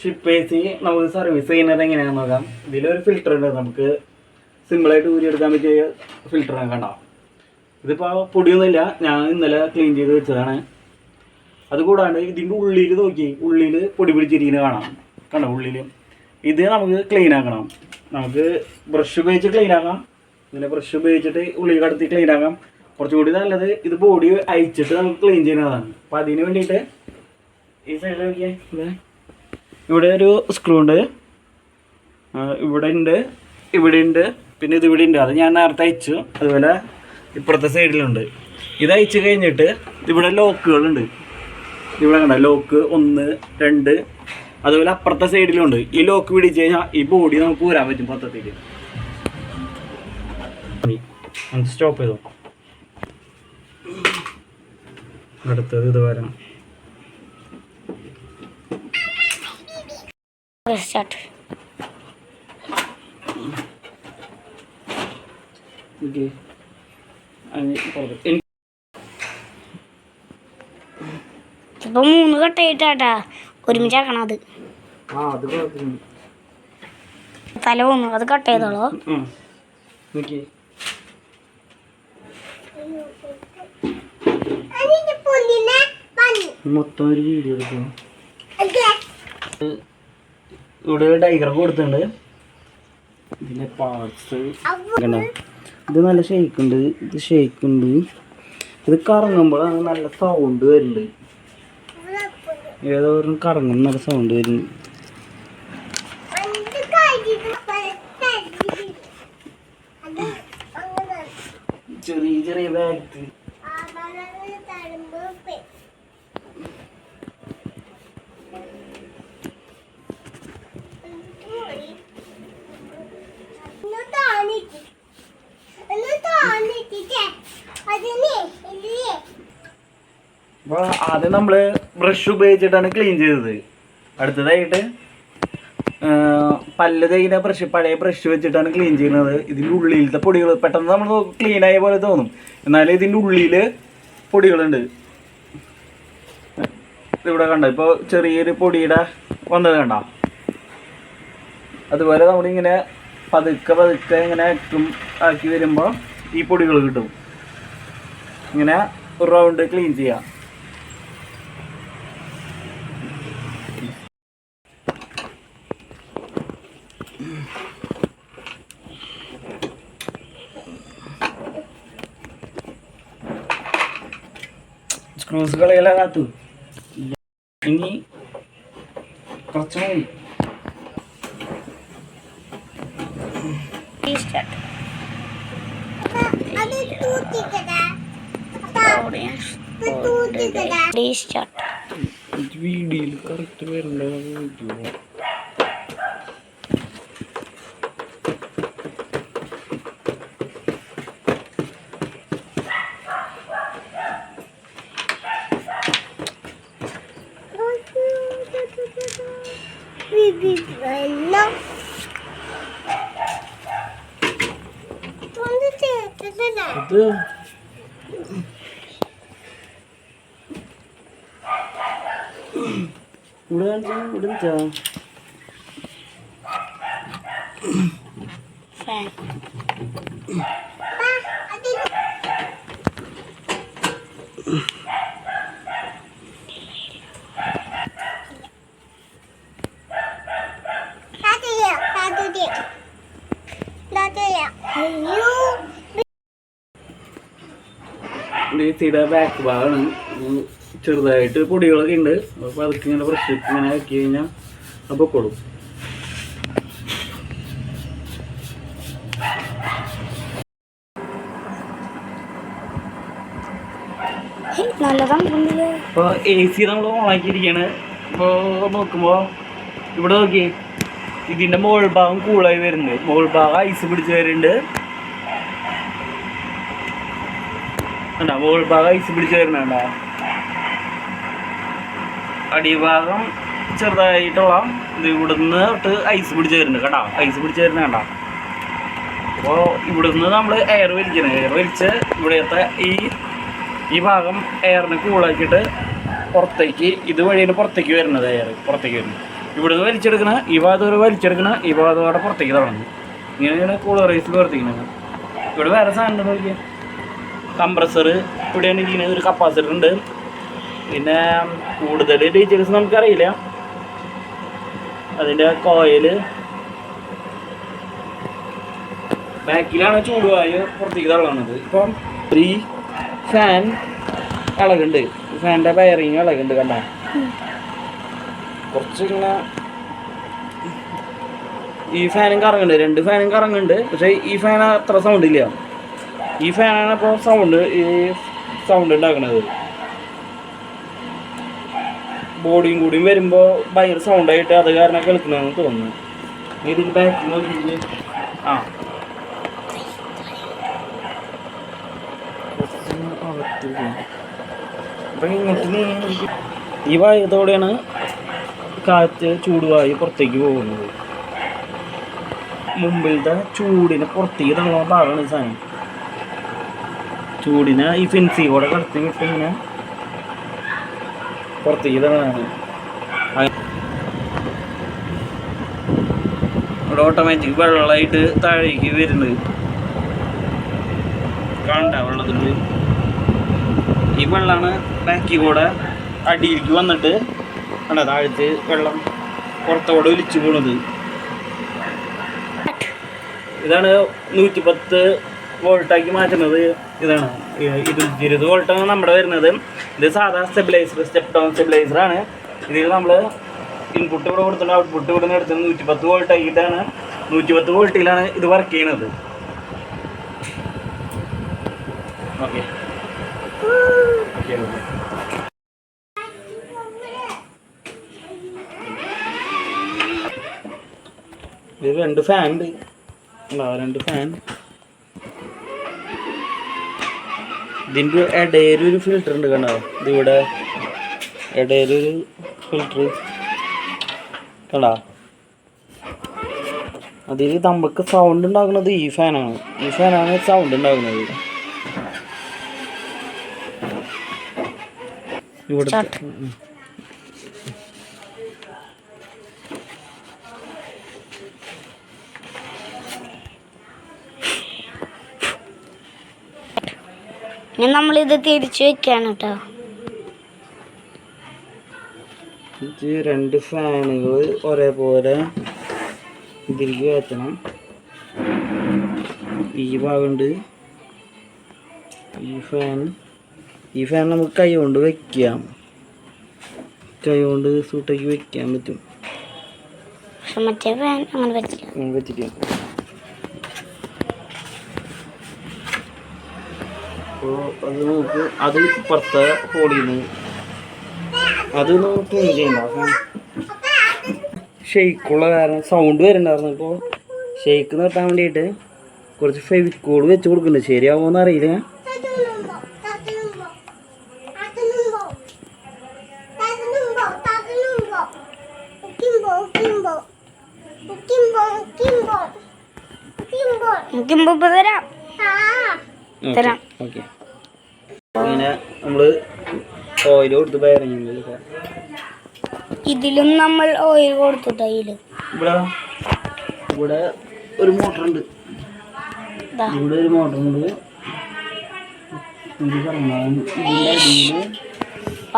Ship AC നമുക്ക് service ചെയ്യുന്നത് എങ്ങനെയാണെന്ന് നോക്കാം. ഇതിലൊരു ഫിൽറ്റർ ഉണ്ട്, നമുക്ക് സിമ്പിളായിട്ട് ഊരിയെടുക്കാൻ പറ്റിയ ഫിൽറ്ററാണ്. കണ്ടോ, ഇതിപ്പോൾ പൊടിയൊന്നുമില്ല, ഞാൻ ഇന്നലെ ക്ലീൻ ചെയ്ത് വെച്ചതാണ്. അതുകൂടാണ്ട് ഇതിൻ്റെ ഉള്ളിൽ നോക്കി, ഉള്ളിൽ പൊടി പിടിച്ചിരിക്കുന്നത് കാണാം. കണ്ടോ ഉള്ളിൽ. ഇത് നമുക്ക് ക്ലീൻ ആക്കണം. നമുക്ക് ബ്രഷ് ഉപയോഗിച്ച് ക്ലീൻ ആക്കാം, ഇങ്ങനെ ബ്രഷ് ഉപയോഗിച്ചിട്ട് ഉള്ളിൽ കടത്തി ക്ലീൻ ആക്കാം. കുറച്ചുകൂടി നല്ലത് ഇത് ബോഡി അയച്ചിട്ട് നമുക്ക് ക്ലീൻ ചെയ്യുന്നതാണ്. അപ്പം അതിന് വേണ്ടിയിട്ട് ഈ സൈഡിൽ നോക്കിയേ, ഇവിടെ ഒരു സ്ക്രൂ ഉണ്ട്, ഇവിടെ ഉണ്ട്, ഇവിടെ ഉണ്ട്, പിന്നെ ഇത് ഇവിടെ ഉണ്ട്. അത് ഞാൻ നേരത്തെ അയച്ചു. അതുപോലെ ഇപ്പുറത്തെ സൈഡിലുണ്ട്. ഇത് അയച്ചു കഴിഞ്ഞിട്ട് ഇവിടെ ലോക്കുകളുണ്ട്. ഇവിടെ കണ്ട ലോക്ക് 1, 2, അതുപോലെ അപ്പുറത്തെ സൈഡിലുണ്ട്. ഈ ലോക്ക് പിടിച്ച് കഴിഞ്ഞാൽ ഈ ബോഡി നമുക്ക് ഊരാൻ പറ്റും മൊത്തത്തിൽ. സ്റ്റോപ്പ് ചെയ്തോ. അടുത്തത് ഇത് വരണം. ഇപ്പൊ 3 കട്ടായിട്ടാ ഒരുമിച്ചാക്കണം. അത് തല 1 അത് കട്ട് ചെയ്തോളൂ. മൊത്തം ഒരു വീഡിയോ എടുക്കും. ഇവിടെ ഡയഗ്രാം കൊടുത്തിട്ടുണ്ട്. ഇതിൻ്റെ പാർട്സ് ഇത് നല്ല ഷേക്ക് ഉണ്ട്, ഇത് ഷേക്ക് ഉണ്ട്. ഇത് കറങ്ങുമ്പോഴാണ് നല്ല സൗണ്ട് വരുന്നുണ്ട്. ഏതോ കറങ്ങും നല്ല സൗണ്ട് വരുന്നു. ചെറിയ ചെറിയ ബാഗ് അപ്പോൾ ആദ്യം നമ്മൾ ബ്രഷ് ഉപയോഗിച്ചിട്ടാണ് ക്ലീൻ ചെയ്തത്. അടുത്തതായിട്ട് പല്ല് തേയ്ക്കുന്ന ബ്രഷ്, പഴയ ബ്രഷ് വെച്ചിട്ടാണ് ക്ലീൻ ചെയ്യുന്നത്. ഇതിൻ്റെ ഉള്ളിലത്തെ പൊടികൾ പെട്ടെന്ന് നമ്മൾ ക്ലീനായ പോലെ തോന്നും, എന്നാലും ഇതിൻ്റെ ഉള്ളിൽ പൊടികളുണ്ട്. ഇവിടെ കണ്ടോ, ഇപ്പോൾ ചെറിയൊരു പൊടിയുടെ വന്നത് കണ്ടോ. അതുപോലെ നമ്മളിങ്ങനെ പതുക്കെ പതുക്കെ ഇങ്ങനെ ആക്കി വരുമ്പോൾ ഈ പൊടികൾ കിട്ടും. ഇങ്ങനെ ഒരു റൗണ്ട് ക്ലീൻ ചെയ്യാം. സ്ക്രൂസ് കളയെല്ലാം കാത്തു. ഇനി കുറച്ച് മതി. വീഡിയോയിൽ കറക്റ്റ് വരണ്ടോ? ഇത് ഇവിടെ ഡിസിയുടെ ബാക്ക് ഭാഗമാണ്. ചെറുതായിട്ട് പൊടികളൊക്കെ ഉണ്ട്. അപ്പോൾ അതൊക്കെ ഇങ്ങനെ ബ്രഷ് ഇങ്ങനെ ആക്കി കഴിഞ്ഞാൽ അപ്പോൾ കൊടുക്കും. ഇപ്പോൾ AC നമ്മൾ ഓണാക്കിയിരിക്കുകയാണ്. ഇപ്പോൾ നോക്കുമ്പോൾ ഇവിടെ നോക്കി, ഇതിൻ്റെ മുകൾ ഭാഗം കൂളായി വരുന്നുണ്ട്, മുകൾ ഭാഗം ഐസ് പിടിച്ച് വരുന്നുണ്ട്. കണ്ടോ, മുകൾ ഭാഗം ഐസ് പിടിച്ച് വരുന്നുണ്ടോ. അടിഭാഗം ചെറുതായിട്ടുള്ള ഇത് ഇവിടുന്ന് തൊട്ട് ഐസ് പിടിച്ച് വരുന്നുണ്ട്. കണ്ടോ, ഐസ് പിടിച്ച് വരുന്നത് കണ്ടോ. അപ്പോൾ ഇവിടുന്ന് നമ്മൾ എയർ വലിക്കണം. എയർ വലിച്ച് ഇവിടുത്തെ ഈ ഭാഗം എയറിന് കൂളാക്കിയിട്ട് പുറത്തേക്ക്, ഇതുവഴിയാണ് പുറത്തേക്ക് വരുന്നത്, എയർ പുറത്തേക്ക് വരുന്നത്. ഇവിടെ നിന്ന് വലിച്ചെടുക്കണ ഈ ഭാഗത്ത് വരെ വലിച്ചെടുക്കണ ഈ ഭാഗത്ത് അവിടെ പുറത്തേക്ക് തളർന്നു. ഇങ്ങനെയാണ് കൂളറൈസ് പ്രവർത്തിക്കുന്നത്. ഇവിടെ വേറെ സാധനം നോക്കിയാൽ കംപ്രസർ ഇവിടെയാണ് ഇരിക്കുന്നത്. ഒരു കപ്പാസിറ്റർ ഉണ്ട്. പിന്നെ കൂടുതൽ ഡീറ്റെയിൽസ് നമുക്കറിയില്ല. അതിൻ്റെ കോയില് ബാക്കിലാണ് ചൂടുവായു പുറത്തേക്ക് തള്ളണത്. ഇപ്പം ഈ ഫാൻ ഇളകുണ്ട്. ഫാനിൻ്റെ വയറിങ് ഇളകുണ്ട്. കണ്ട കുറച്ചിങ്ങനെ ഈ ഫാനും കറങ്ങുന്നുണ്ട്. 2 ഫാനും കറങ്ങുന്നുണ്ട്. പക്ഷേ ഈ ഫാൻ അത്ര സൗണ്ട് ഇല്ല. ഈ ഫാനാണ് ഇപ്പോൾ സൗണ്ട് ഉണ്ടാക്കുന്നത്. ബോഡിയും കൂടിയും വരുമ്പോൾ ഭയങ്കര സൗണ്ടായിട്ട് അത് കാരണം കേൾക്കുന്നതെന്ന് തോന്നുന്നു. ഇതിൽ ബാക്ക് നോക്കി അപ്പം ഇങ്ങോട്ട് ഈ വായുത്തോടെയാണ് കാറ്റ് ചൂടുവായി പുറത്തേക്ക് പോകുന്നത്. മുമ്പിലത്തെ ചൂടിനെ പുറത്തേക്ക് തള്ളുന്ന ഭാഗമാണ് ഈ സാധനം. ചൂടിനെ ഈ ഫെൻസി കൂടെ കടത്തി വിട്ട് ഇങ്ങനെ പുറത്തേക്ക് തള്ളാണ്. ഇവിടെ ഓട്ടോമാറ്റിക് വെള്ളമായിട്ട് താഴേക്ക് വരുന്നത് കാണണ്ട. വെള്ളത്തിൽ ഈ വെള്ളമാണ് ബാക്കി കൂടെ അടിയിലേക്ക് വന്നിട്ട് കണ്ട താഴത്ത് വെള്ളം പുറത്തോടെ ഒലിച്ചു പോണത്. ഇതാണ് 110 വോൾട്ടാക്കി മാറ്റുന്നത്. ഇതാണ് 220 വോൾട്ടാണ് നമ്മുടെ വരുന്നത്. ഇത് സാധാ സ്റ്റെബിലൈസർ, സ്റ്റെപ്പ് ഡൗൺ സ്റ്റെബിലൈസറാണ്. ഇതിൽ നമ്മൾ ഇൻപുട്ട് ഇവിടെ കൊടുത്തിട്ട് ഔട്ട്പുട്ട് ഇവിടെ നിന്ന് എടുത്തത് 110 വോൾട്ട് ആക്കിയിട്ടാണ്. 110 വോൾട്ടിലാണ് ഇത് വർക്ക് ചെയ്യണത്. ഓക്കെ ഇത് 2 ഫാൻ ഉണ്ട്. 2 ഫാൻ. ഇതിൻ്റെ ഇടയിലൊരു ഫിൽറ്റർ ഉണ്ട്. കണ്ടോ ഇതിവിടെ ഇടയിലൊരു ഫിൽറ്റർ കണ്ടോ. അതിൽ നമുക്ക് സൗണ്ട് ഉണ്ടാക്കുന്നത് ഈ ഫാനാണ്. ഈ ഫാനാണ് സൗണ്ട് ഉണ്ടാക്കുന്നത്. ഇവിടെ നമ്മളിത് തിരിച്ചു വെക്കാണ് കേട്ടോ. 2 ഫാനുകൾ ഒരേപോലെ ഇതിലേക്ക് കയറ്റണം. ഈ ഭാഗമുണ്ട്. ഈ ഫാൻ നമുക്ക് കൈ കൊണ്ട് വയ്ക്കാം. കൈ കൊണ്ട് സൂട്ടാക്കി വയ്ക്കാൻ പറ്റും. മറ്റേ ഫാൻ അങ്ങനെ വെച്ചിട്ട് അപ്പോൾ അത് നമുക്ക് അത് ഇപ്പുറത്തെ ഹോളിൽ നിന്ന് അത് നമുക്ക് ചെയ്യണ്ട. ഷെയ്ക്കുള്ള കാരണം സൗണ്ട് വരുന്നുണ്ടായിരുന്നു. അപ്പോൾ ഷെയ്ക്ക് നിർത്താൻ വേണ്ടിയിട്ട് കുറച്ച് ഫെവിക്കോൾ വെച്ച് കൊടുക്കുന്നുണ്ട്. ശരിയാവുമെന്ന് അറിയില്ല. ഓക്കെ ഇങ്ങനെ നമ്മൾ ഓയിൽ കൊടുത്ത് ബയറിങ് ഇതിലും നമ്മൾ ഓയിൽ കൊടുത്തിട്ട് ഇവിടെ ഒരു മോട്ടറുണ്ട്. ഇവിടെ ഒരു മോട്ടറുണ്ട്. ഇതിൻ്റെ അടിയിൽ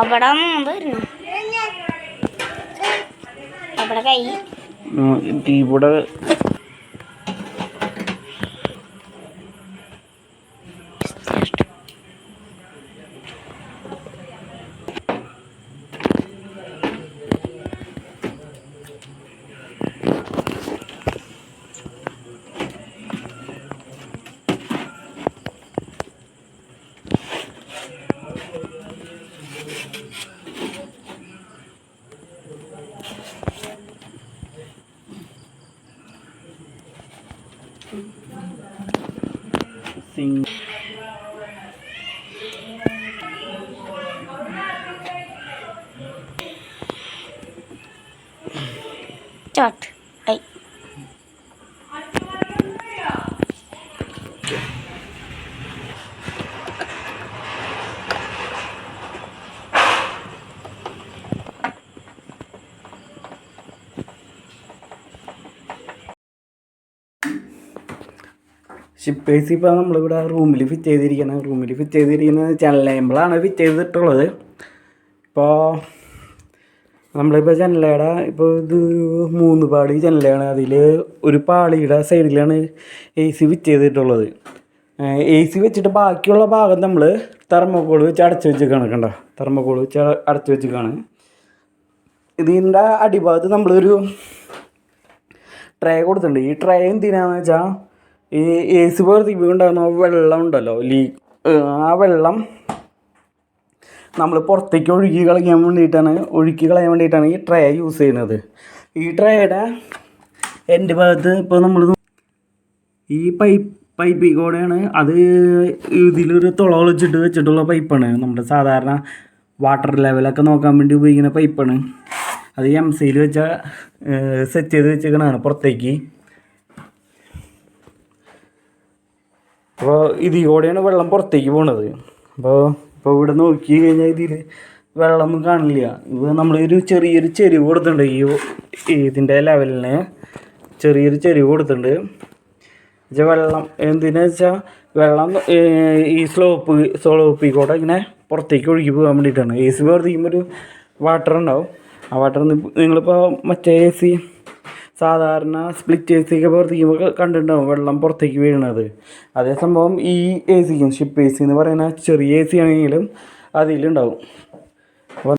അവിടെ വരുന്നു. അവിടെ കൈ ഇവിടെ Start. Ay. Ship A C ഇപ്പോൾ നമ്മളിവിടെ റൂമിൽ ഫിറ്റ് ചെയ്തിരിക്കുന്ന ജനലേബിളാണ് ഫിറ്റ് ചെയ്തിട്ടുള്ളത്. ഇപ്പോൾ നമ്മളിപ്പോൾ ജനലയുടെ ഇപ്പോൾ ഇത് 3 പാളി ജനലയാണ്. അതിൽ ഒരു പാളിയുടെ സൈഡിലാണ് എ സി ഫിറ്റ് ചെയ്തിട്ടുള്ളത്. എ സി വെച്ചിട്ട് ബാക്കിയുള്ള ഭാഗം നമ്മൾ തെർമോക്കോൾ വെച്ച് അടച്ചു വെച്ചിരിക്കുകയാണ്. കണ്ടോ, തെർമോക്കോൾ വെച്ച് അടച്ചു വെച്ചിരിക്കുകയാണ്. ഇതിൻ്റെ അടിഭാഗത്ത് നമ്മളൊരു ട്രേ കൊടുത്തിട്ടുണ്ട്. ഈ ട്രേ എന്തിനാണെന്ന് വെച്ചാൽ ഈ എ സി ഉണ്ടാകുന്ന വെള്ളം ഉണ്ടല്ലോ, ആ വെള്ളം നമ്മൾ പുറത്തേക്ക് ഒഴുക്കി കളയാൻ വേണ്ടിയിട്ടാണ് ഈ ട്രേ യൂസ് ചെയ്യുന്നത്. ഈ ട്രേയുടെ എൻ്റെ ഭാഗത്ത് ഇപ്പോൾ നമ്മൾ ഈ പൈപ്പിൽ കൂടെയാണ് അത്. ഇതിലൊരു തുള വെച്ചിട്ടുള്ള പൈപ്പാണ്. നമ്മുടെ സാധാരണ വാട്ടർ ലെവലൊക്കെ നോക്കാൻ വേണ്ടി ഉപയോഗിക്കുന്ന പൈപ്പാണ്. അത് എംസിയിൽ വെച്ചാൽ സെറ്റ് ചെയ്ത് വെച്ചിരിക്കണതാണ് പുറത്തേക്ക്. അപ്പോൾ ഇതിൽ കൂടെയാണ് വെള്ളം പുറത്തേക്ക് പോണത്. ഇപ്പോൾ ഇവിടെ നോക്കി കഴിഞ്ഞാൽ ഇതിൽ വെള്ളമൊന്നും കാണില്ല. ഇപ്പോൾ നമ്മളൊരു ചെറിയൊരു ചെരിവ് കൊടുത്തിട്ടുണ്ട്. ഇതിൻ്റെ ലെവലിന് ചെറിയൊരു ചെരിവ് കൊടുത്തിട്ടുണ്ട്. വെച്ചാൽ വെള്ളം എന്തിനാ വെച്ചാൽ വെള്ളം ഈ സ്ലോപ്പിൽ കൂടെ ഇങ്ങനെ പുറത്തേക്ക് ഒഴുകി പോകാൻ വേണ്ടിയിട്ടാണ്. എ സി പ്രവർത്തിക്കുമ്പോൾ ഒരു വാട്ടർ ഉണ്ടാവും. ആ വാട്ടർ നിങ്ങളിപ്പോൾ മറ്റേ എ സി സാധാരണ സ്പ്ലിറ്റ് എ സി ഒക്കെ പ്രവർത്തിക്കുമ്പോൾ കണ്ടിട്ടുണ്ടാവും വെള്ളം പുറത്തേക്ക് വീഴുന്നത്. അതേ സംഭവം ഈ എ സിക്കും ഷിപ്പ് എ സി എന്ന് പറയുന്ന ചെറിയ എ സി ആണെങ്കിലും അതിലുണ്ടാവും.